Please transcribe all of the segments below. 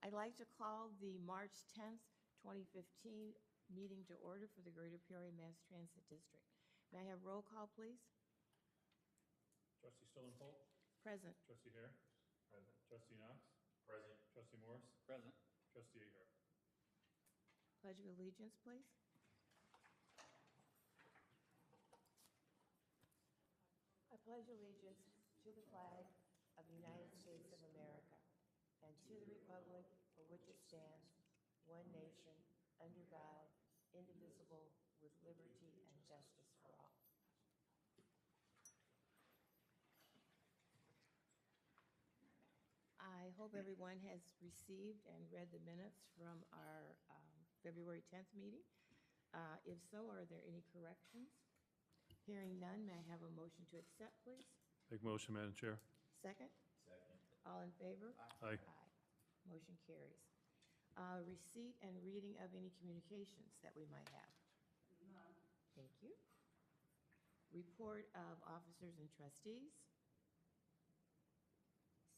I'd like to call the March 10th, 2015 meeting to order for the Greater Peoria Mass Transit District. May I have roll call, please? Trustee Stillingfeld? Present. Trustee Hare? Present. Trustee Knox? Present. Trustee Morris? Present. Trustee Agar? Pledge of allegiance, please. I pledge allegiance to the flag of the United States of America and to the republic for which it stands, one nation, under God, indivisible, with liberty and justice for all. I hope everyone has received and read the minutes from our February 10th meeting. If so, are there any corrections? Hearing none, may I have a motion to accept, please? Make motion, Madam Chair. Second? Second. All in favor? Aye. Motion carries. Receipt and reading of any communications that we might have? None. Thank you. Report of officers and trustees?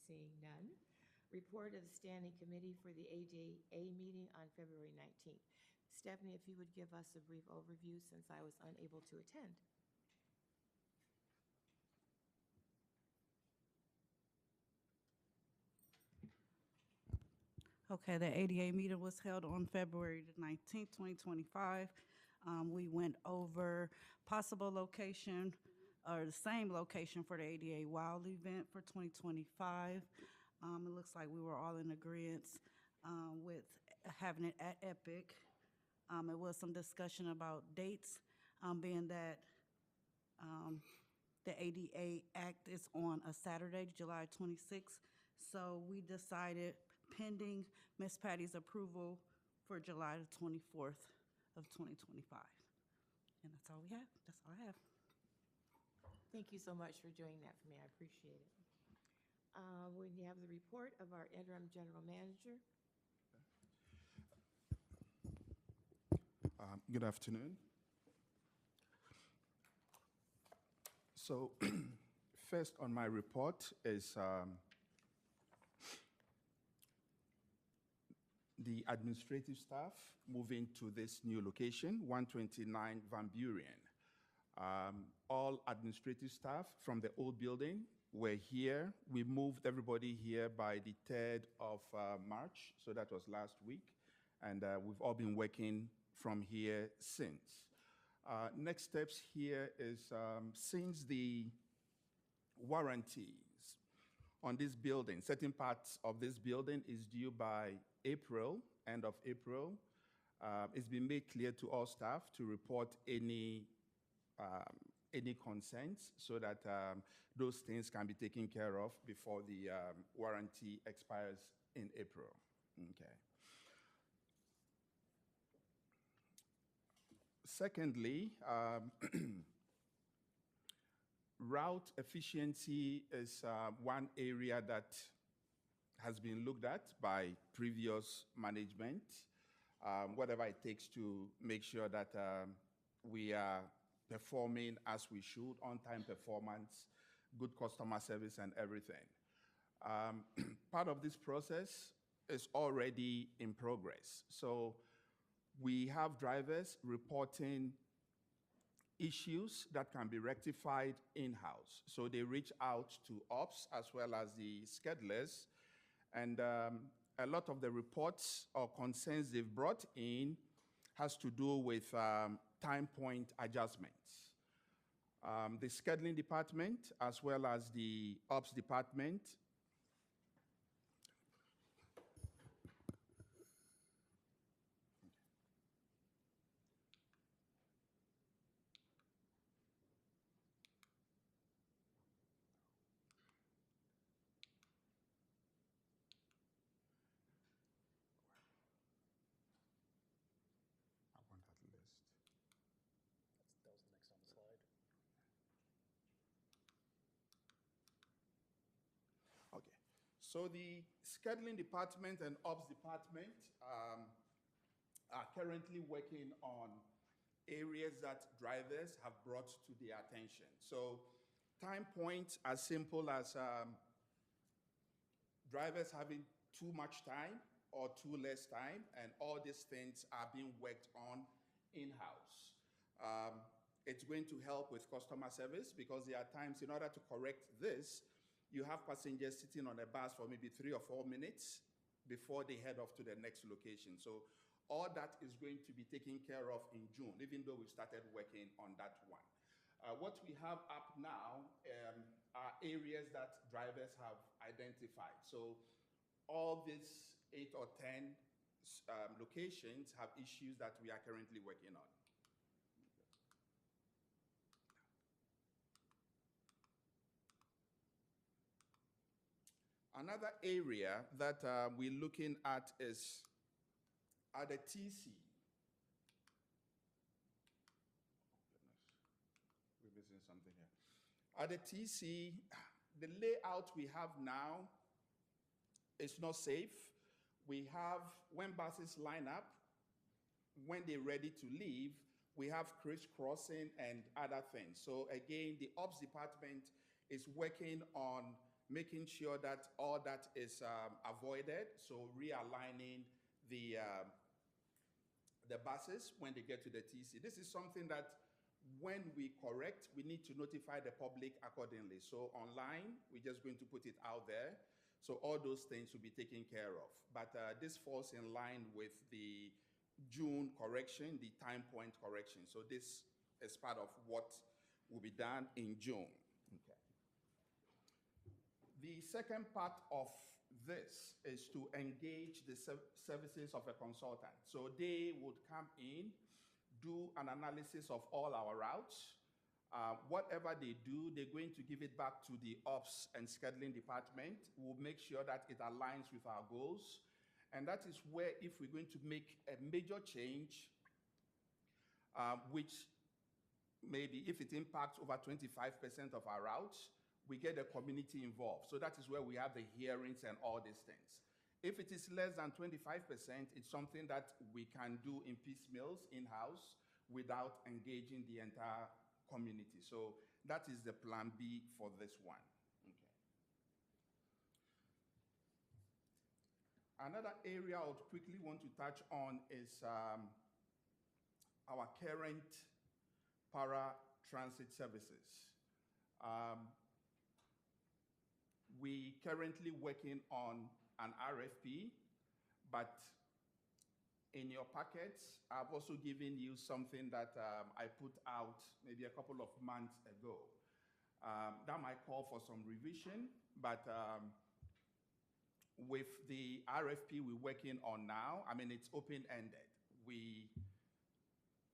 Seeing none. Report of the Standing Committee for the ADA meeting on February 19th. Stephanie, if you would give us a brief overview since I was unable to attend. Okay, the ADA meeting was held on February the 19th, 2025. We went over possible location, or the same location for the ADA Wild event for 2025. It looks like we were all in agreement with having it at Epic. It was some discussion about dates, being that the ADA Act is on a Saturday, July 26th. So we decided, pending Ms. Patty's approval, for July the 24th of 2025. And that's all we have. That's all I have. Thank you so much for doing that for me. I appreciate it. We have the report of our interim general manager. Good afternoon. So first on my report is the administrative staff moving to this new location, 129 Van Buren. All administrative staff from the old building were here. We moved everybody here by the 3rd of March, so that was last week, and we've all been working from here since. Next steps here is since the warranties on this building, certain parts of this building is due by April, end of April, it's been made clear to all staff to report any concerns so that those things can be taken care of before the warranty expires in April. Okay. Secondly, route efficiency is one area that has been looked at by previous management, whatever it takes to make sure that we are performing as we should, on-time performance, good customer service and everything. Part of this process is already in progress. So we have drivers reporting issues that can be rectified in-house. So they reach out to ops as well as the schedulers, and a lot of the reports or concerns they've brought in has to do with time point adjustments. The scheduling department as well as the ops department list. That was the next on the slide. Okay, so the scheduling department and ops department are currently working on areas that drivers have brought to their attention. So time points as simple as drivers having too much time or 2 less time, and all these things are being worked on in-house. It's going to help with customer service because there are times in order to correct this, you have passengers sitting on a bus for maybe 3 or 4 minutes before they head off to the next location. So all that is going to be taken care of in June, even though we've started working on that one. What we have up now are areas that drivers have identified. So all these 8 or 10 locations have issues that we are currently working on. Another area that we're looking at is at the TC. We're missing something here. At the TC, the layout we have now is not safe. We have, when buses line up, when they're ready to leave, we have crisscrossing and other things. So again, the Ops department is working on making sure that all that is avoided. So realigning the buses when they get to the TC. This is something that when we correct, we need to notify the public accordingly. So online, we're just going to put it out there. So all those things will be taken care of. But this falls in line with the June correction, the time point correction. So this is part of what will be done in June. Okay. The second part of this is to engage the services of a consultant. So they would come in, do an analysis of all our routes. Whatever they do, they're going to give it back to the Ops and Scheduling department. We'll make sure that it aligns with our goals. And that is where, if we're going to make a major change, which maybe if it impacts over 25% of our routes, we get the community involved. So that is where we have the hearings and all these things. If it is less than 25%, it's something that we can do in piecemeals in-house without engaging the entire community. So that is the plan B for this one. Okay. Another area I would quickly want to touch on is our current para-transit services. We currently working on an RFP, but in your packets, I've also given you something that I put out maybe a couple of months ago. That might call for some revision, but with the RFP we're working on now, I mean, it's open-ended. We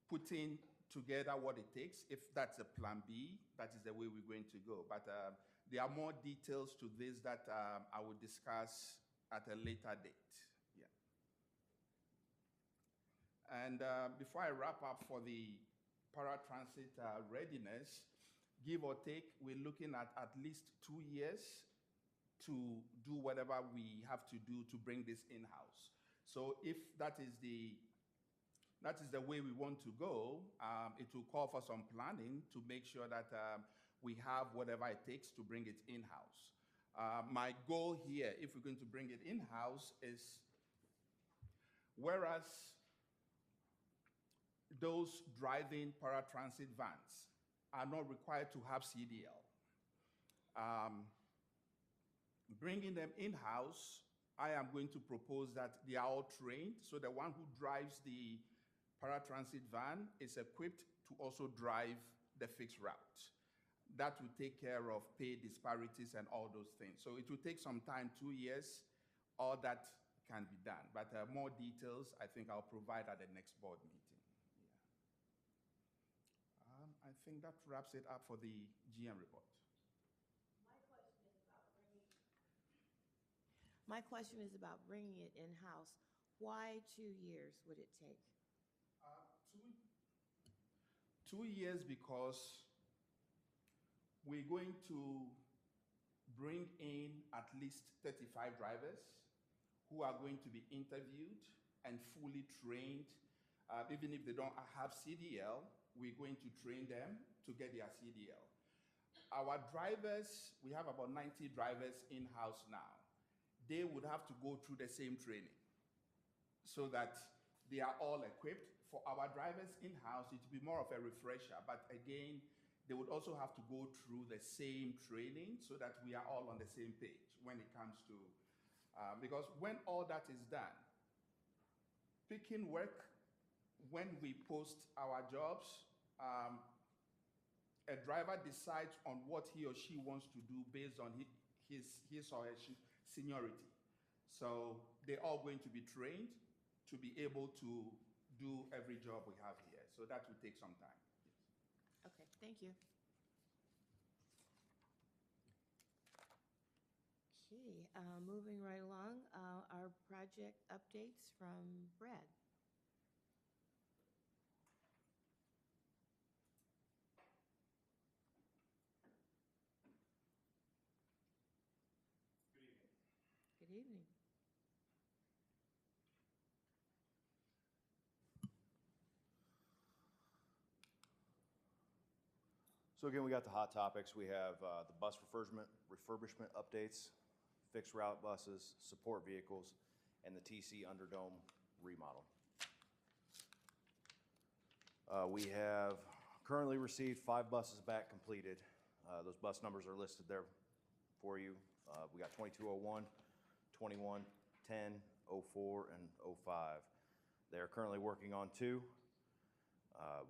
putting together what it takes. If that's a plan B, that is the way we're going to go. But there are more details to this that I will discuss at a later date. Yeah. And before I wrap up for the paratransit readiness, give or take, we're looking at least 2 years to do whatever we have to do to bring this in-house. So if that is the way we want to go, it will call for some planning to make sure that we have whatever it takes to bring it in-house. My goal here, if we're going to bring it in-house, is whereas those driving paratransit vans are not required to have CDL, bringing them in-house, I am going to propose that they are all trained, so the one who drives the paratransit van is equipped to also drive the fixed route. That will take care of pay disparities and all those things. So it will take some time, 2 years, all that can be done. But more details, I think I'll provide at the next board meeting. Yeah. I think that wraps it up for the GM report. My question is about bringing it in-house. Why 2 years would it take? 2 years because we're going to bring in at least 35 drivers who are going to be interviewed and fully trained. Even if they don't have CDL, we're going to train them to get their CDL. Our drivers, we have about 90 drivers in-house now. They would have to go through the same training. so that they are all equipped. For our drivers in-house, it will be more of a refresher, but again, they would also have to go through the same training so that we are all on the same page when it comes to, because when all that is done, picking work, when we post our jobs, a driver decides on what he or she wants to do based on his or her seniority. So they're all going to be trained to be able to do every job we have here. So that will take some time. Okay, thank you. Okay, moving right along, our project updates from Brad. Good evening. So again, we got the hot topics. We have the bus refurbishment updates, fixed route buses, support vehicles, and the TC Underdome remodel. We have currently received 5 buses back completed. Those bus numbers are listed there for you. We got 2201, 21, 10, 04, and 05. They are currently working on 2.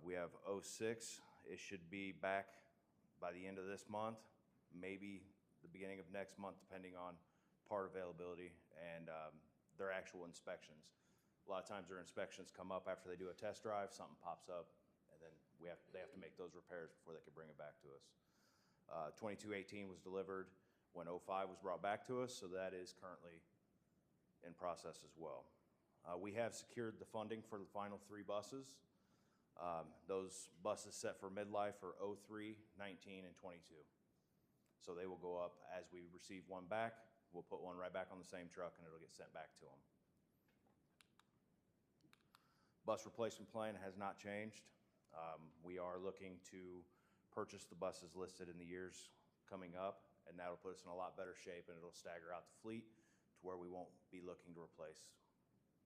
We have 06. It should be back by the end of this month, maybe the beginning of next month, depending on part availability and their actual inspections. A lot of times their inspections come up after they do a test drive, something pops up, and then they have to make those repairs before they can bring it back to us. 2218 was delivered when 05 was brought back to us, so that is currently in process as well. We have secured the funding for the final 3 buses. Those buses set for midlife are 03, 19, and 22. So they will go up as we receive one back. We'll put one right back on the same truck and it'll get sent back to them. Bus replacement plan has not changed. We are looking to purchase the buses listed in the years coming up, and that'll put us in a lot better shape, and it'll stagger out the fleet to where we won't be looking to replace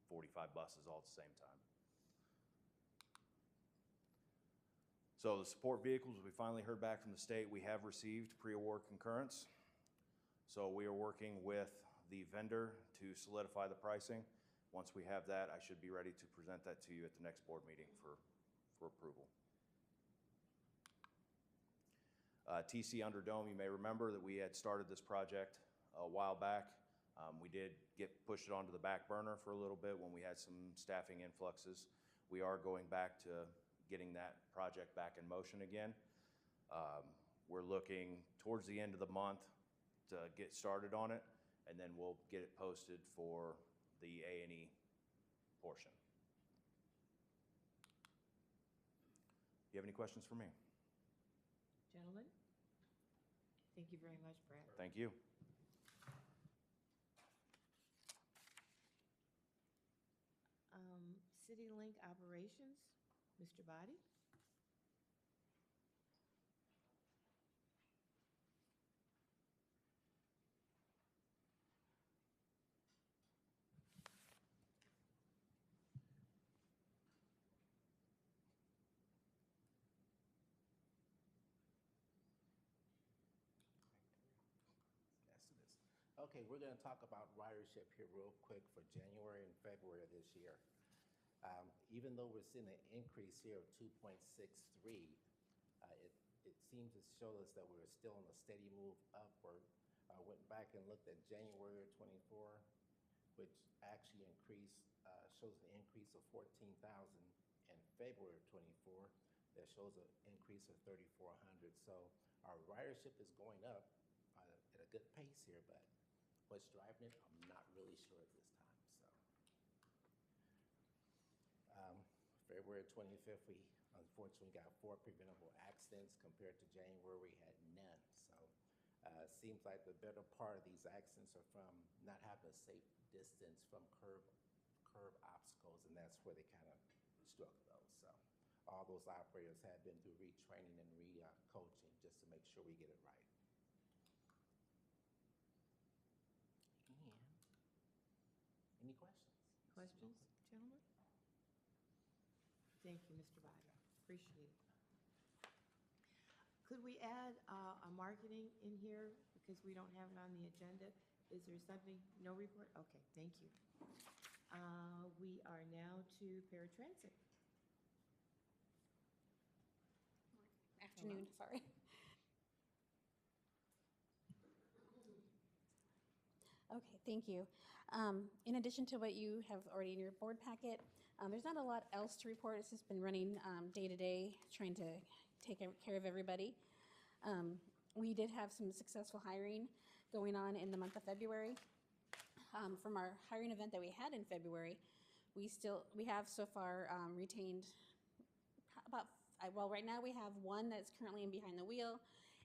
45 buses all at the same time. So the support vehicles, we finally heard back from the state. We have received pre-award concurrence. So we are working with the vendor to solidify the pricing. Once we have that, I should be ready to present that to you at the next board meeting for approval. TC Underdome, you may remember that we had started this project a while back. We did get pushed it onto the back burner for a little bit when we had some staffing influxes. We are going back to getting that project back in motion again. We're looking towards the end of the month to get started on it, and then we'll get it posted for the A&E portion. Do you have any questions for me? Gentlemen? Thank you very much, Brad. Thank you. CityLink operations, Mr. Body? Yes, it is. Okay, we're going to talk about ridership here real quick for January and February of this year. Even though we're seeing an increase here of 2.63, it seems to show us that we're still on a steady move upward. I went back and looked at January of 24, which actually shows an increase of 14,000, and February of 24, that shows an increase of 3,400. So our ridership is going up at a good pace here, but what's driving it, I'm not really sure at this time. February 25th, we unfortunately got 4 preventable accidents compared to January, we had none. So it seems like the better part of these accidents are from not having a safe distance from curb obstacles, and that's where they kind of struck those. So all those operators have been through retraining and coaching just to make sure we get it right. And any questions? Questions? gentlemen? Thank you, Mr. Biden. Appreciate it. Could we add a marketing in here because we don't have it on the agenda? Is there something, no report? Okay, thank you. We are now to paratransit. Afternoon, sorry. Okay, thank you. In addition to what you have already in your board packet, there's not a lot else to report. It's just been running day to day, trying to take care of everybody. We did have some successful hiring going on in the month of February. From our hiring event that we had in February, we have so far retained about, well, right now we have one that's currently in behind the wheel,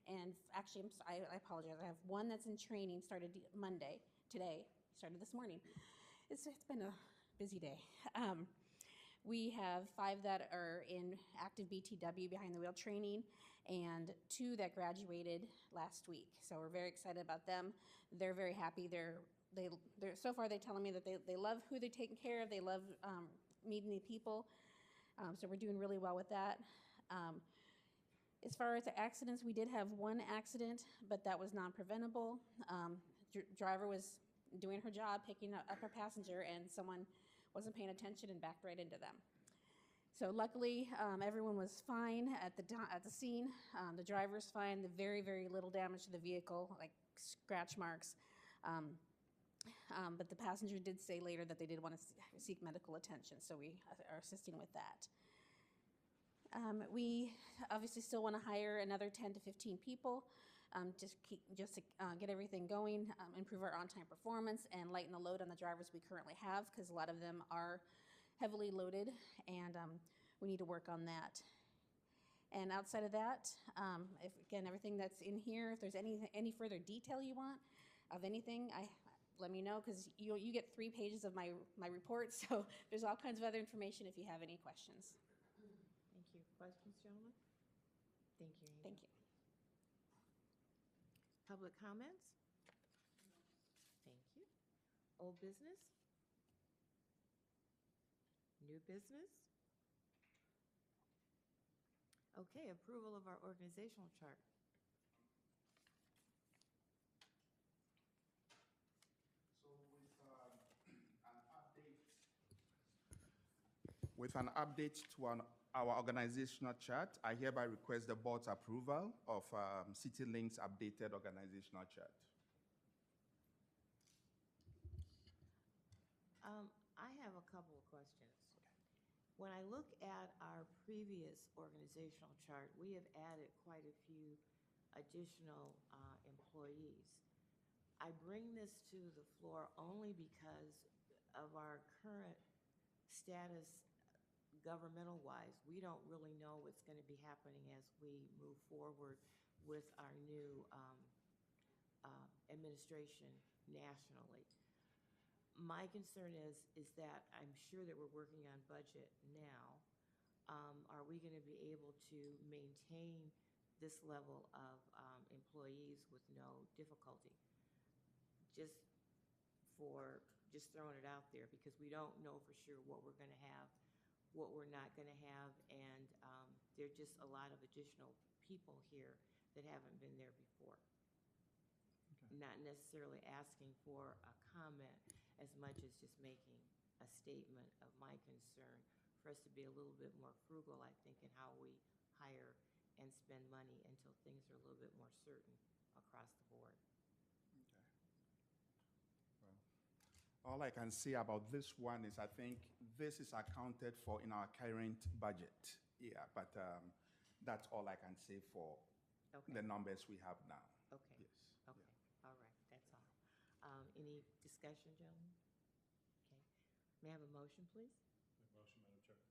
and actually, I apologize, I have one that's in training, started today, started this morning. It's been a busy day. We have 5 that are in active BTW, behind the wheel training, and 2 that graduated last week. So we're very excited about them. They're very happy. They're so far they're telling me that they love who they're taking care of. They love meeting new people. So we're doing really well with that. As far as the accidents, we did have 1 accident, but that was non-preventable. Driver was doing her job, picking up her passenger, and someone wasn't paying attention and backed right into them. So luckily, everyone was fine at the scene. The driver's fine. The very, very little damage to the vehicle, like scratch marks. But the passenger did say later that they did want to seek medical attention, so we are assisting with that. We obviously still want to hire another 10 to 15 people, just to get everything going, improve our on-time performance, and lighten the load on the drivers we currently have, because a lot of them are heavily loaded, and we need to work on that. And outside of that, again, everything that's in here, if there's any further detail you want of anything, let me know, because you get 3 pages of my report, so there's all kinds of other information if you have any questions. Thank you. Questions, gentlemen? Thank you, Angel. Thank you. Public comments? Thank you. Old business? New business? Okay, approval of our organizational chart. With an update to our organizational chart, I hereby request the board's approval of CityLink's updated organizational chart. I have a couple of questions. When I look at our previous organizational chart, we have added quite a few additional employees. I bring this to the floor only because of our current status governmental-wise. We don't really know what's going to be happening as we move forward with our new administration nationally. My concern is that I'm sure that we're working on budget now. Are we going to be able to maintain this level of employees with no difficulty? Just throwing it out there, because we don't know for sure what we're going to have, what we're not going to have, and there are just a lot of additional people here that haven't been there before. Okay. Not necessarily asking for a comment as much as just making a statement of my concern for us to be a little bit more frugal, I think, in how we hire and spend money until things are a little bit more certain across the board. Okay. Well, all I can say about this one is I think this is accounted for in our current budget. Yeah, but that's all I can say for the numbers we have now. Okay. Yes. Okay. Yeah. All right. That's all. Any discussion, gentlemen? Okay. May I have a motion, please? Motion, Madam Chair.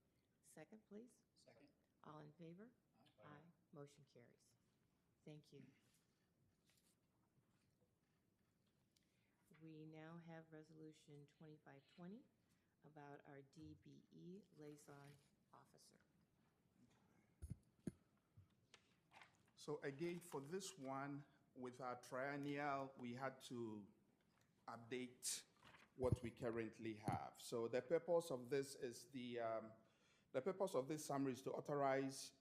Second, please. Second. All in favor? Aye. Aye. Motion carries. Thank you. We now have Resolution 2520 about our DBE liaison officer. So again, for this one, with our triennial, we had to update what we currently have. So the purpose of this is the purpose of this summary is to authorize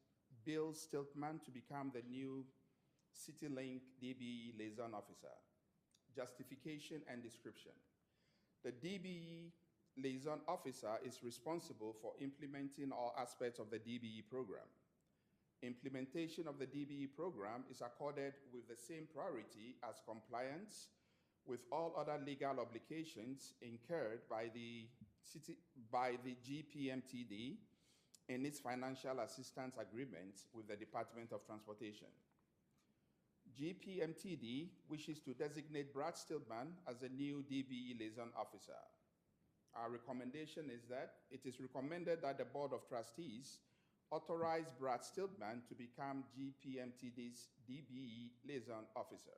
Bill Stiltman to become the new CityLink DBE liaison officer. Justification and description. The DBE liaison officer is responsible for implementing all aspects of the DBE program. Implementation of the DBE program is accorded with the same priority as compliance with all other legal obligations incurred by the GPMTD in its financial assistance agreement with the Department of Transportation. GPMTD wishes to designate Brad Stillman as a new DBE liaison officer. Our recommendation is that it is recommended that the Board of Trustees authorize Brad Stillman to become GPMTD's DBE liaison officer.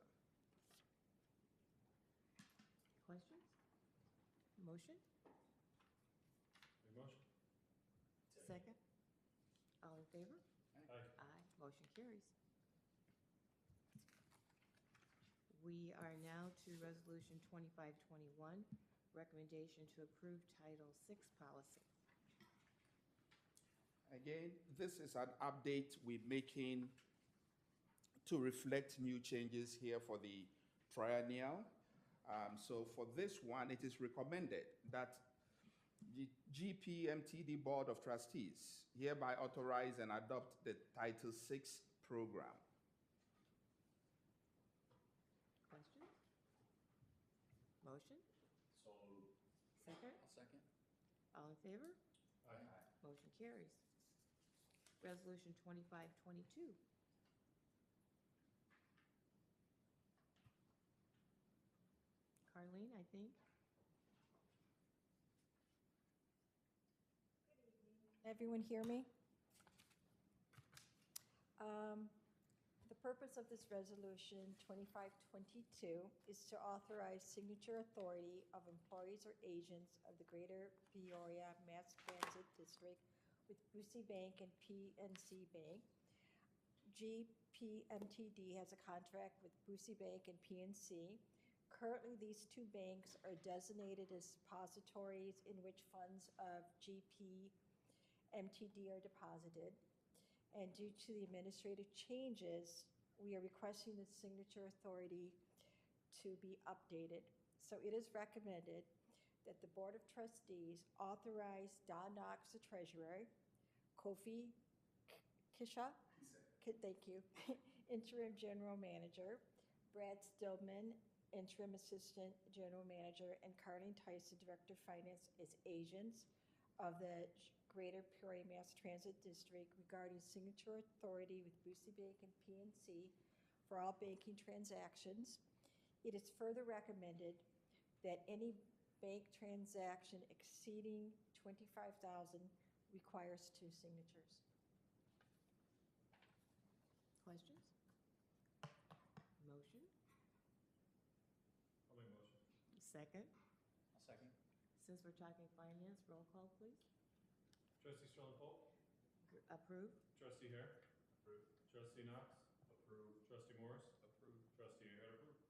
Questions? Motion? Make motion. Second? All in favor? Aye. Aye. Motion carries. We are now to Resolution 2521, recommendation to approve Title VI policy. Again, this is an update we're making to reflect new changes here for the triennial. So for this one, it is recommended that the GPMTD Board of Trustees hereby authorize and adopt the Title VI program. Questions? Motion? So moved. Second? I'll second. All in favor? Aye. Motion carries. Resolution 2522. Carlene, I think. Everyone hear me? The purpose of this resolution, 2522, is to authorize signature authority of employees or agents of the Greater Peoria Mass Transit District with Busey Bank and PNC Bank. GPMTD has a contract with Busey Bank and PNC. Currently, these two banks are designated as depositories in which funds of GPMTD are deposited. And due to the administrative changes, we are requesting the signature authority to be updated. So it is recommended that the Board of Trustees authorize Don Knox, the treasurer, Kofi Kisha, thank you, interim general manager, Brad Stillman, interim assistant general manager, and Carlene Tyson, director of finance, as agents of the Greater Peoria Mass Transit District regarding signature authority with Busey Bank and PNC for all banking transactions. It is further recommended that any bank transaction exceeding $25,000 requires two signatures. Questions? Motion? I'll make motion. Second? I'll second. Since we're talking finance, roll call, please. Trustee Sterling Pope. Approve? Trustee Hare. Approved. Trustee Knox. Approved. Trustee Morris. Approved. Trustee Ahern. Approved.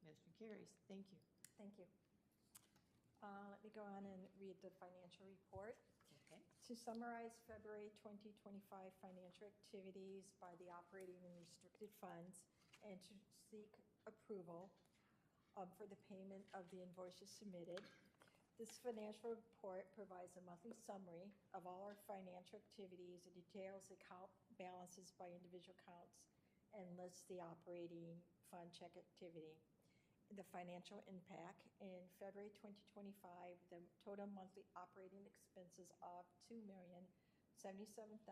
Motion carries. Thank you. Thank you. Let me go on and read the financial report. Okay. To summarize February 2025 financial activities by the operating and restricted funds and to seek approval for the payment of the invoices submitted. This financial report provides a monthly summary of all our financial activities and details account balances by individual accounts and lists the operating fund check activity. The financial impact in February 2025, the total monthly operating expenses of $2,077,966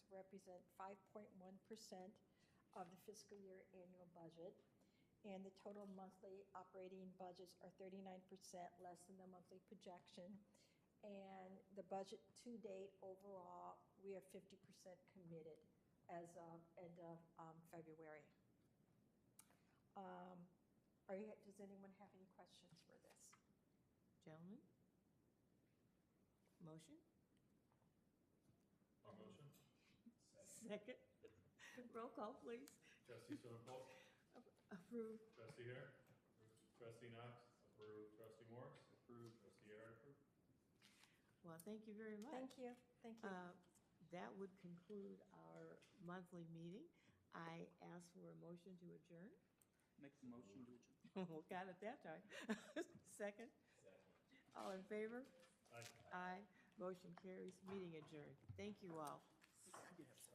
represent 5.1% of the fiscal year annual budget. And the total monthly operating budgets are 39% less than the monthly projection. And the budget to date overall, we are 50% committed as of end of February. Does anyone have any questions for this? Gentlemen? Motion? I'll motion. Second? Roll call, please. Trustee Sterling Pope. Approve? Trustee Hare. Approved. Trustee Knox. Approved. Trustee Morris? Approved. Trustee Garrett? Approved. Well, thank you very much. Thank you, thank you. That would conclude our monthly meeting. I ask for a motion to adjourn. Make the motion to adjourn. Got it that time. Second? All in favor? Aye. Aye. Motion carries. Meeting adjourned. Thank you all. You have